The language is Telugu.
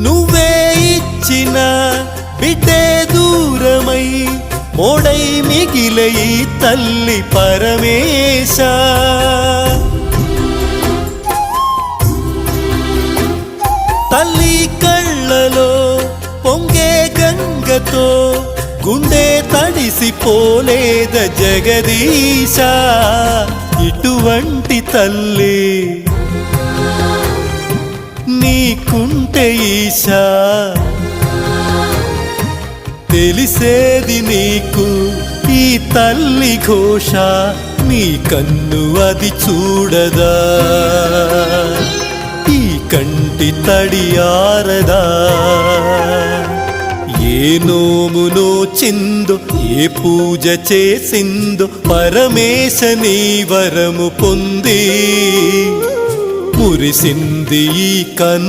నువ్వే ఇచ్చిన బిడ్డే దూరమై మోడై మిగిలే ఈ తల్లి పరమేశ. తల్లి కళ్ళలో పొంగే గంగతో గుండె తడిసిపోలేద జగదీశ. ఇటువంటి తల్లి నీకుంటే ఈశా, తెలిసేది నీకు ఈ తల్లి ఘోష. నీ కన్ను అది చూడదా, ఈ కంటి తడి ఆరదా. ఏ నోము నోచిందో ఏ పూజ చేసిందో పరమేశ నీ వరము పొంది మురిసింది ఈ కన్ను.